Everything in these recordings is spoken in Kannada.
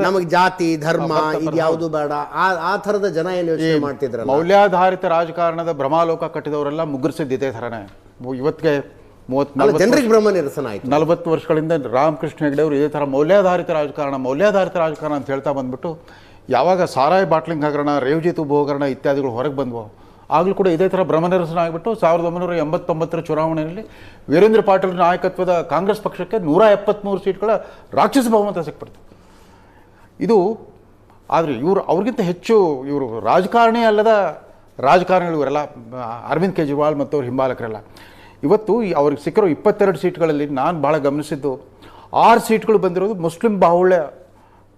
ನಮಗೆ ಜಾತಿ ಧರ್ಮ ಇದು ಯಾವುದು ಬೇಡ ಆ ಥರದ ಜನ ಏನು ಯೋಚನೆ ಮಾಡ್ತಿದ್ರ. ಮೌಲ್ಯಾಧಾರಿತ ರಾಜಕಾರಣದ ಭ್ರಮಾಲೋಕ ಕಟ್ಟಿದವರೆಲ್ಲ ಮುಗ್ರಿಸಿದ್ದು ಇದೇ ಥರನೇ. ಇವತ್ತಿಗೆ ಜನರಿಗೆ ಭ್ರಮ ನಿರಸನ ಆಯ್ತು. 40 ವರ್ಷಗಳಿಂದ ರಾಮಕೃಷ್ಣ ಹೆಗಡೆ ಅವರು ಇದೇ ಥರ ಮೌಲ್ಯಾಧಾರಿತ ರಾಜಕಾರಣ ಅಂತ ಹೇಳ್ತಾ ಬಂದ್ಬಿಟ್ಟು ಯಾವಾಗ ಸಾರಾಯಿ ಬಾಟ್ಲಿಂಗ್ ಹಗರಣ, ರೇವ್ಜಿ ತುಬ್ಬು ಹಗರಣ ಇತ್ಯಾದಿಗಳು ಹೊರಗೆ ಬಂದವು ಆಗಲೂ ಕೂಡ ಇದೇ ಥರ ಭ್ರಮನಿರಸನ ಆಗಿಬಿಟ್ಟು 1989 ಚುನಾವಣೆಯಲ್ಲಿ ವೀರೇಂದ್ರ ಪಾಟೀಲ್ ನಾಯಕತ್ವದ ಕಾಂಗ್ರೆಸ್ ಪಕ್ಷಕ್ಕೆ 173 ಸೀಟ್ಗಳ ರಾಕ್ಷಸ ಬಹುಮತ ಸಿಕ್ಬಿಡ್ತು. ಇದು ಆದರೆ ಅವ್ರಿಗಿಂತ ಹೆಚ್ಚು ಇವರು ರಾಜಕಾರಣಿ ಅಲ್ಲದ ರಾಜಕಾರಣಿಗಳು ಇವರೆಲ್ಲ, ಅರವಿಂದ್ ಕೇಜ್ರಿವಾಲ್ ಮತ್ತು ಅವ್ರ ಹಿಂಬಾಲಕರೆಲ್ಲ. ಇವತ್ತು ಅವ್ರಿಗೆ ಸಿಕ್ಕಿರೋ 22 ಸೀಟ್ಗಳಲ್ಲಿ ನಾನು ಭಾಳ ಗಮನಿಸಿದ್ದು 6 ಸೀಟ್ಗಳು ಬಂದಿರೋದು ಮುಸ್ಲಿಂ ಬಾಹುಳ್ಯ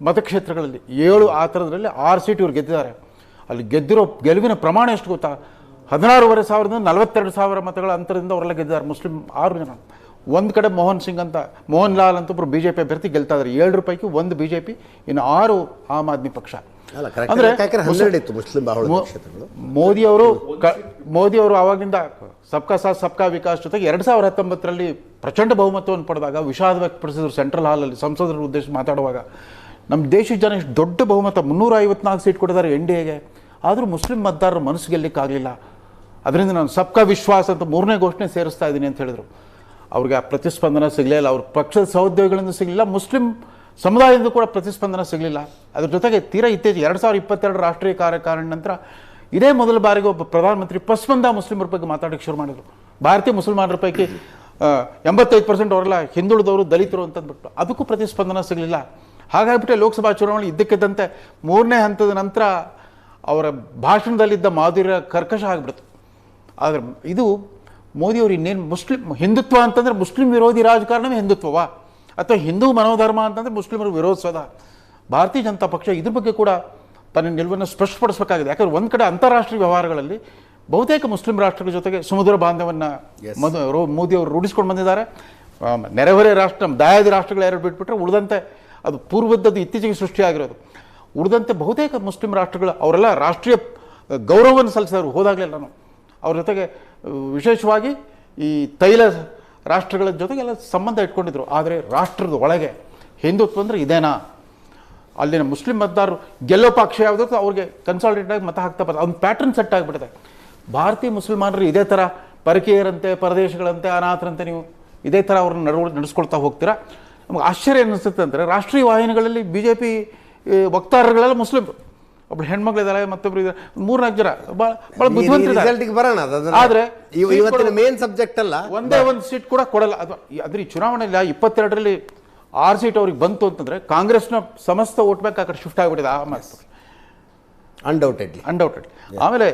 ಮತಕ್ಷೇತ್ರಗಳಲ್ಲಿ. 7 ಆ ಥರದ್ರಲ್ಲಿ 6 ಸೀಟ್ ಇವ್ರು ಗೆದ್ದಿದ್ದಾರೆ. ಅಲ್ಲಿ ಗೆದ್ದಿರೋ ಗೆಲುವಿನ ಪ್ರಮಾಣ ಎಷ್ಟು ಗೊತ್ತಾ? 16,500 42,000 ಮತಗಳ ಅಂತರದಿಂದ ಅವರೆಲ್ಲ ಗೆದ್ದಿದ್ದಾರೆ ಮುಸ್ಲಿಂ 6 ಜನ. ಒಂದು ಕಡೆ ಮೋಹನ್ ಲಾಲ್ ಅಂತ ಒಬ್ಬರು BJP ಅಭ್ಯರ್ಥಿ ಗೆಲ್ತಾ ಇದ್ದಾರೆ. 7 ಪೈಕಿ 1 BJP, ಇನ್ನು 6 ಆಮ್ ಆದ್ಮಿ ಪಕ್ಷ. ಅಂದರೆ ಮೋದಿಯವರು ಆವಾಗಿಂದ ಸಬ್ಕಾ ಸಾಥ್ ಸಬ್ಕಾ ವಿಕಾಸ್ ಜೊತೆಗೆ 2019ರಲ್ಲಿ ಪ್ರಚಂಡ ಬಹುಮತವನ್ನು ಪಡೆದಾಗ ವಿಷಾದ ವ್ಯಕ್ತಪಡಿಸಿದ್ರು ಸೆಂಟ್ರಲ್ ಹಾಲಲ್ಲಿ ಸಂಸದರ ಉದ್ದೇಶ ಮಾತಾಡುವಾಗ. ನಮ್ಮ ದೇಶದ ಜನ ಇಷ್ಟು ದೊಡ್ಡ ಬಹುಮತ 354 ಸೀಟ್ ಕೊಟ್ಟಿದ್ದಾರೆ NDAಗೆ, ಆದರೂ ಮುಸ್ಲಿಂ ಮತದಾರರ ಮನಸ್ಸು ಗೆಲ್ಲಿಕ್ಕಾಗಲಿಲ್ಲ. ಅದರಿಂದ ನಾನು ಸಬ್ಕಾ ವಿಶ್ವಾಸ್ ಅಂತ 3ನೇ ಘೋಷಣೆ ಸೇರಿಸ್ತಾ ಇದ್ದೀನಿ ಅಂತ ಹೇಳಿದರು. ಅವ್ರಿಗೆ ಆ ಪ್ರತಿಸ್ಪಂದನ ಸಿಗಲಿಲ್ಲ, ಅವ್ರ ಪಕ್ಷದ ಸಹೋದ್ಯೋಗಿಗಳಿಂದ ಸಿಗಲಿಲ್ಲ, ಮುಸ್ಲಿಂ ಸಮುದಾಯದಿಂದ ಕೂಡ ಪ್ರತಿಸ್ಪಂದನ ಸಿಗಲಿಲ್ಲ. ಅದ್ರ ಜೊತೆಗೆ ತೀರಾ ಇತ್ತೀಚೆಗೆ 2022 ರಾಷ್ಟ್ರೀಯ ಕಾರ್ಯಕಾರಿಣಿ ನಂತರ ಇದೇ ಮೊದಲ ಬಾರಿಗೆ ಒಬ್ಬ ಪ್ರಧಾನಮಂತ್ರಿ ಪಸ್ಮಂದ ಮುಸ್ಲಿಮರ ಬಗ್ಗೆ ಮಾತಾಡೋಕ್ಕೆ ಶುರು ಮಾಡಿದರು. ಭಾರತೀಯ ಮುಸಲ್ಮಾನರ ಪೈಕಿ 85% ಅವರೆಲ್ಲ ಹಿಂದುಳಿದವರು, ದಲಿತರು ಅಂತಂದ್ಬಿಟ್ಟು ಅದಕ್ಕೂ ಪ್ರತಿಸ್ಪಂದನ ಸಿಗಲಿಲ್ಲ. ಹಾಗಾಗಿಬಿಟ್ಟೆ ಲೋಕಸಭಾ ಚುನಾವಣೆ ಇದ್ದಕ್ಕಿದ್ದಂತೆ 3ನೇ ಹಂತದ ನಂತರ ಅವರ ಭಾಷಣದಲ್ಲಿದ್ದ ಮಾಧುರ್ಯ ಕರ್ಕಶ ಆಗಿಬಿಡ್ತು. ಆದರೆ ಇದು ಮೋದಿಯವರು ಇನ್ನೇನು ಹಿಂದುತ್ವ ಅಂತಂದರೆ ಮುಸ್ಲಿಂ ವಿರೋಧಿ ರಾಜಕಾರಣವೇ ಹಿಂದುತ್ವವಾ, ಅಥವಾ ಹಿಂದೂ ಮನೋಧರ್ಮ ಅಂತಂದರೆ ಮುಸ್ಲಿಮರು ವಿರೋಧಿಸೋದ? ಭಾರತೀಯ ಜನತಾ ಪಕ್ಷ ಇದ್ರ ಬಗ್ಗೆ ಕೂಡ ತನ್ನ ನಿಲುವನ್ನು ಸ್ಪಷ್ಟಪಡಿಸಬೇಕಾಗಿದೆ. ಯಾಕಂದರೆ ಒಂದು ಕಡೆ ಅಂತಾರಾಷ್ಟ್ರೀಯ ವ್ಯವಹಾರಗಳಲ್ಲಿ ಬಹುತೇಕ ಮುಸ್ಲಿಂ ರಾಷ್ಟ್ರಗಳ ಜೊತೆಗೆ ಸಮುದ್ರ ಬಾಂಧವ್ಯವನ್ನು ಮೋದಿಯವರು ರೂಢಿಸ್ಕೊಂಡು ಬಂದಿದ್ದಾರೆ. ನೆರೆಹೊರೆ ರಾಷ್ಟ್ರ, ದಾಯಾದಿ ರಾಷ್ಟ್ರಗಳು ಎರಡು ಬಿಟ್ಬಿಟ್ರೆ ಉಳಿದಂತೆ ಅದು ಪೂರ್ವದ್ದದ್ದು ಇತ್ತೀಚೆಗೆ ಸೃಷ್ಟಿಯಾಗಿರೋದು. ಉಳಿದಂತೆ ಬಹುತೇಕ ಮುಸ್ಲಿಂ ರಾಷ್ಟ್ರಗಳು ಅವರೆಲ್ಲ ರಾಷ್ಟ್ರೀಯ ಗೌರವವನ್ನು ಸಲ್ಲಿಸಿದವರು ಹೋದಾಗಲೆಲ್ಲನೂ. ಅವ್ರ ಜೊತೆಗೆ ವಿಶೇಷವಾಗಿ ಈ ತೈಲ ರಾಷ್ಟ್ರಗಳ ಜೊತೆಗೆಲ್ಲ ಸಂಬಂಧ ಇಟ್ಕೊಂಡಿದ್ರು. ಆದರೆ ರಾಷ್ಟ್ರದ ಒಳಗೆ ಹಿಂದುತ್ವ ಅಂದರೆ ಇದೇನಾ? ಅಲ್ಲಿನ ಮುಸ್ಲಿಂ ಮತದಾರರು ಗೆಲ್ಲೋ ಪಕ್ಷ ಯಾವುದೋ ಅವ್ರಿಗೆ ಕನ್ಸಾಲಿಡೇಟ್ ಆಗಿ ಮತ ಹಾಕ್ತಾ ಬರ್ತಾರೆ. ಅವ್ನ ಪ್ಯಾಟರ್ನ್ ಸೆಟ್ ಆಗಿಬಿಡುತ್ತೆ. ಭಾರತೀಯ ಮುಸಲ್ಮಾನರು ಇದೇ ಥರ ಪರಕೀಯರಂತೆ, ಪರದೇಶಗಳಂತೆ, ಅನಾಥರಂತೆ ನೀವು ಇದೇ ಥರ ಅವ್ರನ್ನ ನಡೆಸ್ಕೊಳ್ತಾ ಹೋಗ್ತೀರಾ. ನಮಗೆ ಆಶ್ಚರ್ಯ ಅನ್ನಿಸುತ್ತೆ ಅಂದರೆ ರಾಷ್ಟ್ರೀಯ ವಾಹಿನಿಗಳಲ್ಲಿ BJP ವಕ್ತಾರಗಳೆಲ್ಲ ಮುಸ್ಲಿಮ್ರು. ಒಬ್ರು ಹೆಣ್ಮಕ್ಳಿದ್ದಾರೆ, ಮತ್ತೊಬ್ರು ಇದ್ದಾರೆ, 3-4 ಜನ ಭಾಳ ಬುದ್ಧಿವಂತರಿದ್ದಾರೆ. ಆದರೆ ಇವತ್ತಿನ ಮೇನ್ ಸಬ್ಜೆಕ್ಟ್ ಅಲ್ಲ, ಒಂದೇ ಒಂದು ಸೀಟ್ ಕೂಡ ಕೊಡಲ್ಲ. ಅಂದ್ರೆ ಈ ಚುನಾವಣೆಯಲ್ಲಿ 22ರಲ್ಲಿ 6 ಸೀಟ್ ಅವ್ರಿಗೆ ಬಂತು ಅಂತಂದ್ರೆ ಕಾಂಗ್ರೆಸ್ನ ಸಮಸ್ತ ವೋಟ್ ಬ್ಯಾಂಕ್ ಆ ಕಡೆ ಶಿಫ್ಟ್ ಆಗಿಬಿಟ್ಟಿದೆ. ಅನ್ಡೌಟೆಡ್ಲಿ. ಆಮೇಲೆ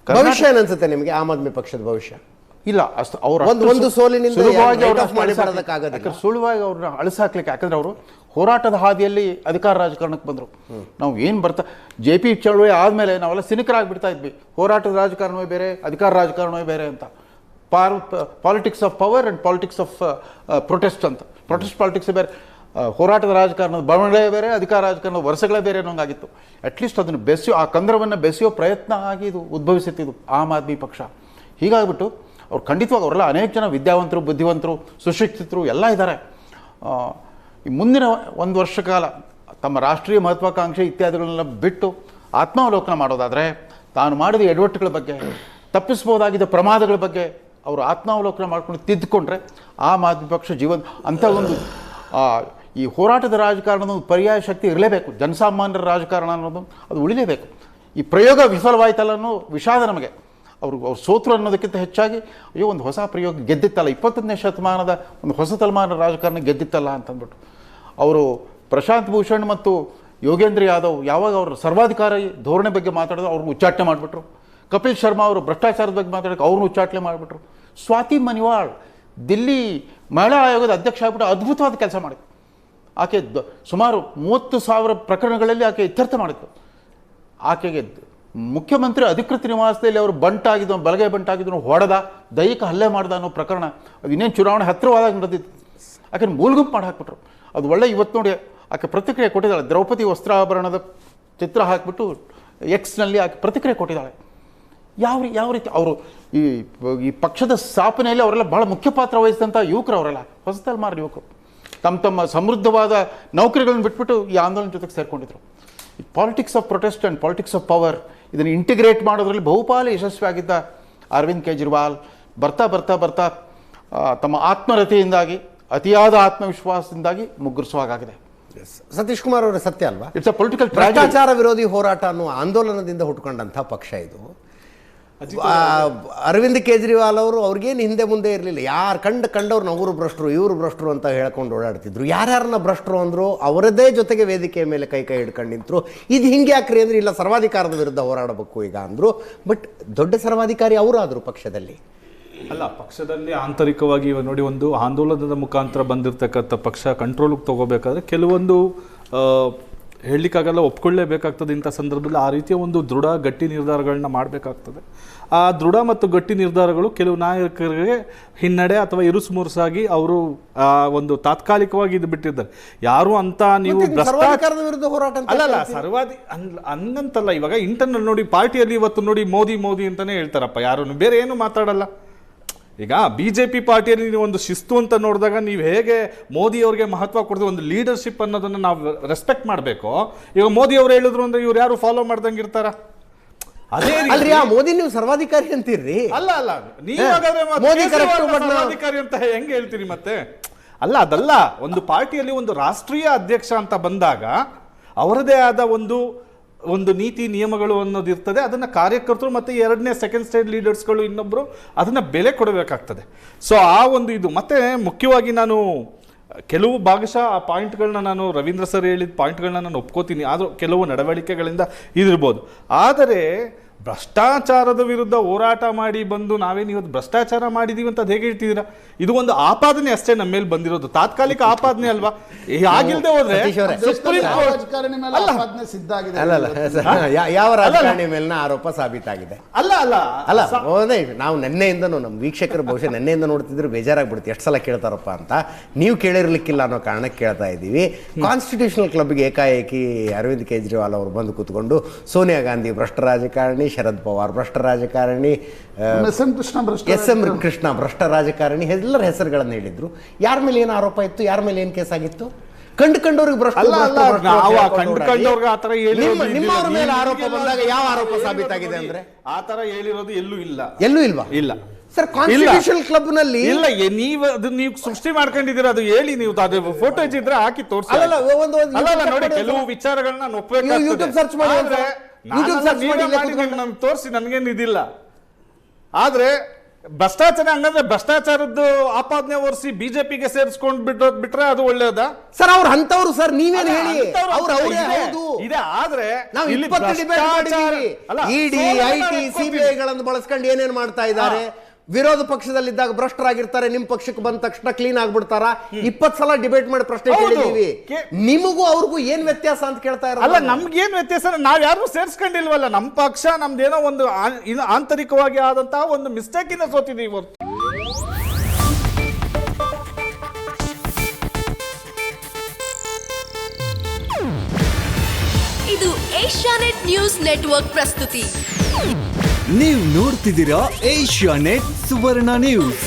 ಭವಿಷ್ಯ ಏನನ್ಸುತ್ತೆ ನಿಮಗೆ ಆಮ್ ಆದ್ಮಿ ಪಕ್ಷದ ಭವಿಷ್ಯ? ಇಲ್ಲ, ಅಷ್ಟು ಅವ್ರ ಒಂದು ಸೋಲಿನಿಂದ ಸುಲಭವಾಗಿ ಅವ್ರನ್ನ ಅಳಿಸಾಕ್ಲಿಕ್ಕೆ. ಯಾಕಂದ್ರೆ ಅವರು ಹೋರಾಟದ ಹಾದಿಯಲ್ಲಿ ಅಧಿಕಾರ ರಾಜಕಾರಣಕ್ಕೆ ಬಂದರು. ನಾವು ಏನು JP ಚಳವಳಿ ಆದಮೇಲೆ ನಾವೆಲ್ಲ ಸಿನಿಕರಾಗಿಬಿಡ್ತಾ ಇದ್ವಿ. ಹೋರಾಟದ ರಾಜಕಾರಣವೇ ಬೇರೆ, ಅಧಿಕಾರ ರಾಜಕಾರಣವೇ ಬೇರೆ ಅಂತ. Politics of power and politics of protest ಅಂತ. ಪ್ರೊಟೆಸ್ಟ್ ಪಾಲಿಟಿಕ್ಸ್ ಬೇರೆ, ಹೋರಾಟದ ರಾಜಕಾರಣದ ಬರವಣಿಗೆ ಬೇರೆ, ಅಧಿಕಾರ ರಾಜಕಾರಣದ ವರ್ಷಗಳೇ ಬೇರೆ ಅನ್ನೋಂಗಾಗಿತ್ತು. ಅಟ್ಲೀಸ್ಟ್ ಅದನ್ನು ಆ ಕಂದರವನ್ನು ಬೆಸೆಯೋ ಪ್ರಯತ್ನ ಆಗಿ ಇದು ಉದ್ಭವಿಸುತ್ತಿದ್ದು ಆಮ್ ಆದ್ಮಿ ಪಕ್ಷ. ಹೀಗಾಗಿಬಿಟ್ಟು ಅವ್ರು ಖಂಡಿತವಾಗಿ ಅವರೆಲ್ಲ ಅನೇಕ ಜನ ವಿದ್ಯಾವಂತರು, ಬುದ್ಧಿವಂತರು, ಸುಶಿಕ್ಷಿತರು ಎಲ್ಲ ಇದ್ದಾರೆ. ಈ ಮುಂದಿನ 1 ವರ್ಷ ಕಾಲ ತಮ್ಮ ರಾಷ್ಟ್ರೀಯ ಮಹತ್ವಾಕಾಂಕ್ಷೆ ಇತ್ಯಾದಿಗಳನ್ನೆಲ್ಲ ಬಿಟ್ಟು ಆತ್ಮಾವಲೋಕನ ಮಾಡೋದಾದರೆ ತಾನು ಮಾಡಿದ ಎಡವಟ್ಟುಗಳ ಬಗ್ಗೆ, ತಪ್ಪಿಸ್ಬೋದಾಗಿದ್ದ ಪ್ರಮಾದಗಳ ಬಗ್ಗೆ ಅವರು ಆತ್ಮಾವಲೋಕನ ಮಾಡ್ಕೊಂಡು ತಿದ್ದುಕೊಂಡ್ರೆ ಆಮ್ ಆದ್ಮಿ ಪಕ್ಷ ಅಂಥ ಒಂದು ಈ ಹೋರಾಟದ ರಾಜಕಾರಣದ ಒಂದು ಪರ್ಯಾಯ ಶಕ್ತಿ ಇರಲೇಬೇಕು. ಜನಸಾಮಾನ್ಯರ ರಾಜಕಾರಣ ಅನ್ನೋದು ಅದು ಉಳಿಲೇಬೇಕು. ಈ ಪ್ರಯೋಗ ವಿಫಲವಾಯ್ತಲ್ಲ ಅನ್ನೋ ವಿಷಾದ ನಮಗೆ. ಅವ್ರು ಸೋತರು ಅನ್ನೋದಕ್ಕಿಂತ ಹೆಚ್ಚಾಗಿ ಅಯ್ಯೋ ಒಂದು ಹೊಸ ಪ್ರಯೋಗ ಗೆದ್ದಿತ್ತಲ್ಲ, 21ನೇ ಶತಮಾನದ ಒಂದು ಹೊಸ ತಲೆಮಾನ ರಾಜಕಾರಣ ಗೆದ್ದಿತ್ತಲ್ಲ ಅಂತಂದ್ಬಿಟ್ಟು. ಅವರು ಪ್ರಶಾಂತ್ ಭೂಷಣ್ ಮತ್ತು ಯೋಗೇಂದ್ರ ಯಾದವ್ ಯಾವಾಗ ಅವರು ಸರ್ವಾಧಿಕಾರಿ ಧೋರಣೆ ಬಗ್ಗೆ ಮಾತಾಡೋದು ಅವ್ರನ್ನ ಉಚ್ಚಾಟನೆ ಮಾಡಿಬಿಟ್ರು. ಕಪಿಲ್ ಶರ್ಮಾ ಅವರು ಭ್ರಷ್ಟಾಚಾರದ ಬಗ್ಗೆ ಮಾತಾಡೋಕ್ಕೆ ಅವ್ರನ್ನ ಉಚ್ಚಾಟನೆ ಮಾಡಿಬಿಟ್ರು. ಸ್ವಾತಿ ಮನಿವಾಳ್ ದಿಲ್ಲಿ ಮಹಿಳಾ ಆಯೋಗದ ಅಧ್ಯಕ್ಷ ಆಗಿಬಿಟ್ಟು ಅದ್ಭುತವಾದ ಕೆಲಸ ಮಾಡಿದ್ರು. ಆಕೆ ಸುಮಾರು 30,000 ಪ್ರಕರಣಗಳಲ್ಲಿ ಆಕೆ ಇತ್ಯರ್ಥ ಮಾಡಿದ್ರು. ಆಕೆಗೆ ಮುಖ್ಯಮಂತ್ರಿ ಅಧಿಕೃತ ನಿವಾಸದಲ್ಲಿ ಅವರು ಬಲಗೈ ಬಂಟಾಗಿದ್ದು ಹೊಡೆದ, ದೈಹಿಕ ಹಲ್ಲೆ ಮಾಡ್ದ ಅನ್ನೋ ಪ್ರಕರಣ ಅದು ಇನ್ನೇನು ಚುನಾವಣೆ ಹತ್ತಿರವಾದಾಗ ನಡೆದಿತ್ತು. ಆಕೆನ ಮೂಲಗುಂಪು ಮಾಡಿ ಹಾಕ್ಬಿಟ್ರು. ಅದು ಒಳ್ಳೆ ಇವತ್ತು ನೋಡಿ ಆಕೆ ಪ್ರತಿಕ್ರಿಯೆ ಕೊಟ್ಟಿದ್ದಾಳೆ. ದ್ರೌಪದಿ ವಸ್ತ್ರಾಭರಣದ ಚಿತ್ರ ಹಾಕಿಬಿಟ್ಟು ಎಕ್ಸ್ನಲ್ಲಿ ಆಕೆ ಪ್ರತಿಕ್ರಿಯೆ ಕೊಟ್ಟಿದ್ದಾಳೆ. ಯಾವ ರೀತಿ ಅವರು ಈ ಪಕ್ಷದ ಸ್ಥಾಪನೆಯಲ್ಲಿ ಅವರೆಲ್ಲ ಬಹಳ ಮುಖ್ಯ ಪಾತ್ರ ವಹಿಸಿದಂಥ ಯುವಕರು, ಅವರೆಲ್ಲ ಹೊಸ ತಲೆಮಾರಿನ ಯುವಕರು. ತಮ್ಮ ಸಮೃದ್ಧವಾದ ನೌಕರಿಗಳನ್ನು ಬಿಟ್ಬಿಟ್ಟು ಈ ಆಂದೋಲನ ಜೊತೆಗೆ ಸೇರಿಕೊಂಡಿದ್ರು. Politics of protest and politics of power ಇದನ್ನು ಇಂಟಿಗ್ರೇಟ್ ಮಾಡೋದ್ರಲ್ಲಿ ಬಹುಪಾಲು ಯಶಸ್ವಿಯಾಗಿದ್ದ ಅರವಿಂದ್ ಕೇಜ್ರಿವಾಲ್ ಬರ್ತಾ ಬರ್ತಾ ಬರ್ತಾ ತಮ್ಮ ಆತ್ಮರತೆಯಿಂದಾಗಿ, ಅತಿಯಾದ ಆತ್ಮವಿಶ್ವಾಸದಿಂದಾಗಿ ಮುಗ್ಗರಿಸುವಾಗಿದೆ. ಸತೀಶ್ ಕುಮಾರ್ ಅವರ ಸತ್ಯ ಅಲ್ವಾ? ಇಟ್ಸ್ ಅ ಪೊಲಿಟಿಕಲ್ ಭ್ರಷ್ಟಾಚಾರ ವಿರೋಧಿ ಹೋರಾಟ ಅನ್ನುವ ಆಂದೋಲನದಿಂದ ಹುಟ್ಕೊಂಡಂಥ ಪಕ್ಷ ಇದು. ಅರವಿಂದ್ ಕೇಜ್ರಿವಾಲ್ ಅವರು ಅವ್ರಿಗೇನು ಹಿಂದೆ ಮುಂದೆ ಇರಲಿಲ್ಲ. ಯಾರು ಕಂಡವ್ರನ್ನ ಅವರು ಭ್ರಷ್ಟರು ಇವರು ಭ್ರಷ್ಟರು ಅಂತ ಹೇಳ್ಕೊಂಡು ಓಡಾಡ್ತಿದ್ರು. ಯಾರ್ಯಾರನ್ನ ಭ್ರಷ್ಟರು ಅಂದರು ಅವರದೇ ಜೊತೆಗೆ ವೇದಿಕೆಯ ಮೇಲೆ ಕೈ ಹಿಡ್ಕೊಂಡು ನಿಂತರು. ಇದು ಹಿಂಗೆ ಯಾಕ್ರಿ ಅಂದರೆ ಇಲ್ಲ ಸರ್ವಾಧಿಕಾರದ ವಿರುದ್ಧ ಹೋರಾಡಬೇಕು ಈಗ ಅಂದರು. ಬಟ್ ದೊಡ್ಡ ಸರ್ವಾಧಿಕಾರಿ ಅವರಾದರು ಪಕ್ಷದಲ್ಲಿ. ಅಲ್ಲ, ಪಕ್ಷದಲ್ಲಿ ಆಂತರಿಕವಾಗಿ ಇವಾಗ ನೋಡಿ, ಒಂದು ಆಂದೋಲನದ ಮುಖಾಂತರ ಬಂದಿರತಕ್ಕಂಥ ಪಕ್ಷ ಕಂಟ್ರೋಲಿಗೆ ತಗೋಬೇಕಾದ್ರೆ ಕೆಲವೊಂದು ಹೇಳಲಿಕ್ಕಾಗಲ್ಲ, ಒಪ್ಕೊಳ್ಳೇಬೇಕಾಗ್ತದೆ. ಇಂಥ ಸಂದರ್ಭದಲ್ಲಿ ಆ ರೀತಿಯ ಒಂದು ದೃಢ ಗಟ್ಟಿ ನಿರ್ಧಾರಗಳನ್ನ ಮಾಡಬೇಕಾಗ್ತದೆ. ಆ ದೃಢ ಮತ್ತು ಗಟ್ಟಿ ನಿರ್ಧಾರಗಳು ಕೆಲವು ನಾಯಕರಿಗೆ ಹಿನ್ನಡೆ ಅಥವಾ ಇರುಸುಮುರುಸಾಗಿ ಅವರು ಒಂದು ತಾತ್ಕಾಲಿಕವಾಗಿ ಇದು ಬಿಟ್ಟಿದ್ದಾರೆ. ಯಾರು ಅಂತ ನೀವು ಸರ್ವಾಧಿಕಾರದ ವಿರುದ್ಧ ಹೋರಾಟ ಅಲ್ಲಲ್ಲ, ಹಂಗಂತಲ್ಲ. ಇವಾಗ ಇಂಟರ್ನಲ್ ನೋಡಿ, ಪಾರ್ಟಿಯಲ್ಲಿ ಇವತ್ತು ನೋಡಿ ಮೋದಿ ಮೋದಿ ಅಂತಾನೆ ಹೇಳ್ತಾರಪ್ಪ, ಯಾರು ಬೇರೆ ಏನು ಮಾತಾಡಲ್ಲ. ಈಗ BJP ಪಾರ್ಟಿಯಲ್ಲಿ ನೀವು ಒಂದು ಶಿಸ್ತು ಅಂತ ನೋಡಿದಾಗ ನೀವು ಹೇಗೆ ಮೋದಿ ಅವ್ರಿಗೆ ಮಹತ್ವ ಕೊಡ್ತೀವಿ, ಒಂದು ಲೀಡರ್ಶಿಪ್ ಅನ್ನೋದನ್ನು ನಾವು ರೆಸ್ಪೆಕ್ಟ್ ಮಾಡಬೇಕು. ಈಗ ಮೋದಿ ಅವರು ಹೇಳಿದ್ರು ಅಂದ್ರೆ ಇವ್ರು ಯಾರು ಫಾಲೋ ಮಾಡ್ದಂಗೆ ಇರ್ತಾರ? ಅದೇ ಅಲ್ರಿ, ಆ ಮೋದಿ ನೀವು ಸರ್ವಾಧಿಕಾರಿ ಅಂತೀರ್ರಿ. ಅಲ್ಲ ಸರ್ವಾಧಿಕಾರಿ ಅಂತ ಹೆಂಗೆ ಹೇಳ್ತೀರಿ ಮತ್ತೆ? ಅಲ್ಲ, ಅದಲ್ಲ. ಒಂದು ಪಾರ್ಟಿಯಲ್ಲಿ ಒಂದು ರಾಷ್ಟ್ರೀಯ ಅಧ್ಯಕ್ಷ ಅಂತ ಬಂದಾಗ ಅವರದೇ ಆದ ಒಂದು ನೀತಿ ನಿಯಮಗಳು ಅನ್ನೋದು ಇರ್ತದೆ. ಅದನ್ನು ಕಾರ್ಯಕರ್ತರು ಮತ್ತು ಎರಡನೇ ಸೆಕೆಂಡ್ ಸ್ಟೇಜ್ ಲೀಡರ್ಸ್ಗಳು ಇನ್ನೊಬ್ಬರು ಅದನ್ನು ಬೆಲೆ ಕೊಡಬೇಕಾಗ್ತದೆ. ಸೊ ಆ ಒಂದು ಇದು ಮತ್ತೆ ಮುಖ್ಯವಾಗಿ ನಾನು ಕೆಲವು ಭಾಗಶಃ ಆ ಪಾಯಿಂಟ್ಗಳನ್ನ ನಾನು ರವೀಂದ್ರ ಸರ್ ಹೇಳಿದ ಪಾಯಿಂಟ್ಗಳನ್ನ ನಾನು ಒಪ್ಕೋತೀನಿ. ಆದರೂ ಕೆಲವು ನಡವಳಿಕೆಗಳಿಂದ ಇದಿರ್ಬೋದು. ಆದರೆ ಭ್ರಷ್ಟಾಚಾರದ ವಿರುದ್ಧ ಹೋರಾಟ ಮಾಡಿ ಬಂದು ನಾವೇನು ಇವತ್ತು ಭ್ರಷ್ಟಾಚಾರ ಮಾಡಿದೀವಿ ಅಂತ ಹೇಗೆ ಹೇಳ್ತಿದ್ದೀರಾ? ಇದು ಒಂದು ಆಪಾದನೆ ಅಷ್ಟೇ ನಮ್ಮ ಮೇಲೆ ಬಂದಿರೋದು, ತಾತ್ಕಾಲಿಕ ಆಪಾದನೆ ಅಲ್ವಾ? ಆಗಿಲ್ದೆ ಹೋದ್ರೆ ಸುಪ್ರೀಂ ಕೋರ್ಟ್ ಯಾವ ರಾಜಕಾರಣಿ ಮೇಲಿನ ಆರೋಪ ಸಾಬೀತಾಗಿದೆ. ಅಲ್ಲ ನಾವು ನೆನ್ನೆಯಿಂದನೂ ನಮ್ಮ ವೀಕ್ಷಕರು ಬಹುಶಃ ನೆನ್ನೆಯಿಂದ ನೋಡ್ತಿದ್ರು ಬೇಜಾರಾಗ್ಬಿಡುತ್ತೆ, ಎಷ್ಟು ಸಲ ಕೇಳ್ತಾರಪ್ಪ ಅಂತ. ನೀವು ಕೇಳಿರ್ಲಿಕ್ಕಿಲ್ಲ ಅನ್ನೋ ಕಾರಣಕ್ಕೆ ಕೇಳ್ತಾ ಇದ್ದೀವಿ. ಕಾನ್ಸ್ಟಿಟ್ಯೂಷನಲ್ ಕ್ಲಬ್ಗೆ ಏಕಾಏಕಿ ಅರವಿಂದ್ ಕೇಜ್ರಿವಾಲ್ ಅವರು ಬಂದು ಕೂತ್ಕೊಂಡು ಸೋನಿಯಾ ಗಾಂಧಿ ಭ್ರಷ್ಟ ರಾಜಕಾರಣಿ, ಶರದ್ ಪವಾರ್ ಭ್ರಷ್ಟ ರಾಜಕಾರಣಿ, ಎಸ್.ಎಂ. ಕೃಷ್ಣ ಭ್ರಷ್ಟ ರಾಜಕಾರಣಿ, ಎಲ್ಲರ ಹೆಸರುಗಳನ್ನು ಹೇಳಿದ್ರು. ಯಾರ ಮೇಲೆ ಏನು ಆರೋಪ ಇತ್ತು, ಯಾರ ಮೇಲೆ ಏನು ಕೇಸ್ ಆಗಿತ್ತು? ಕಂಡುಕೊಂಡವ್ರಿಗೆ ನಿಮ್ಮವ್ರ ಮೇಲೆ ಆರೋಪ ಬಂದಾಗ ಯಾವ ಆರೋಪ ಸಾಬೀತಾಗಿದೆ ಅಂದ್ರೆ ಆ ತರ ಹೇಳಿರೋದು ಎಲ್ಲೂ ಇಲ್ವಾ? ಇಲ್ಲ ಸರ್. ಕಾನ್ಸ್ಟಿಟ್ಯೂಷನಲ್ ಕ್ಲಬ್ ನಲ್ಲಿ ಇಲ್ಲ, ನೀವು ಸೃಷ್ಟಿ ಮಾಡ್ಕೊಂಡಿದ್ದೀರಾ. ಅದು ಹೇಳಿ, ನೀವು ಅದು ಫೋಟೋ ಇದ್ರೆ ಹಾಕಿ ತೋರಿಸಿ. ನೋಡಿ, ಕೆಲವು ವಿಚಾರಗಳನ್ನ ನಾನು ಒಪ್ಪಬೇಕು. ಯೂಟ್ಯೂಬ್ ಸರ್ಚ್ ಮಾಡಿ ತೋರಿಸಿ, ನನ್ಗೇನು ಇದಿಲ್ಲ. ಆದ್ರೆ ಭ್ರಷ್ಟಾಚಾರ ಹಂಗಂದ್ರೆ ಭ್ರಷ್ಟಾಚಾರದ್ದು ಆಪಾದನೆ ಹೊರಿಸಿ ಬಿಜೆಪಿಗೆ ಸೇರಿಸ್ಕೊಂಡು ಬಿಟ್ರೆ ಅದು ಒಳ್ಳೇದಾ ಸರ್? ಅವ್ರು ಅಂತವ್ರು ಸರ್, ನೀವೇನು ಹೇಳಿ. ಇದೆ. ಆದ್ರೆ ನಾವು 20 ಡಿಬೇಟ್ ಮಾಡಿದ್ದೀವಿ. ಇಡಿ, ಐಟಿ, ಸಿಬಿಐಗಳನ್ನು ಬಳಸ್ಕೊಂಡು ಏನೇನ್ ಮಾಡ್ತಾ ಇದ್ದಾರೆ. ವಿರೋಧ ಪಕ್ಷದಲ್ಲಿದ್ದಾಗ ಭ್ರಷ್ಟರಾಗಿರ್ತಾರೆ, ನಿಮ್ ಪಕ್ಷಕ್ಕೆ ಬಂದ ತಕ್ಷಣ ಕ್ಲೀನ್ ಆಗ್ಬಿಡ್ತಾರ. 20 ಸಲ ಡಿಬೇಟ್ ಮಾಡಿ ಪ್ರಶ್ನೆ ಕೇಳಿದೀವಿ. ನಿಮಗೂ ಅವ್ರಿಗೂ ಏನ್ ವ್ಯತ್ಯಾಸ ಅಂತ ಕೇಳ್ತಾ ಇರೋ? ಅಲ್ಲ, ನಮ್ಗೇನ್ ವ್ಯತ್ಯಾಸ? ನಾವ್ ಯಾರು ಸೇರ್ಸ್ಕೊಂಡಿಲ್ವಲ್ಲ. ನಮ್ ಪಕ್ಷ ನಮ್ದೇನೋ ಒಂದು ಆಂತರಿಕವಾಗಿ ಆದಂತಹ ಒಂದು ಮಿಸ್ಟೇಕ್ ಇಂದ ಸೋತಿದೀವಿ. ಇದು ಏಷ್ಯಾನೆಟ್ ನ್ಯೂಸ್ ನೆಟ್ವರ್ಕ್ ಪ್ರಸ್ತುತಿ. ನೀವು ನೋಡ್ತಿದ್ದೀರಾ ಏಷ್ಯಾನೆಟ್ ಸುವರ್ಣ ನ್ಯೂಸ್.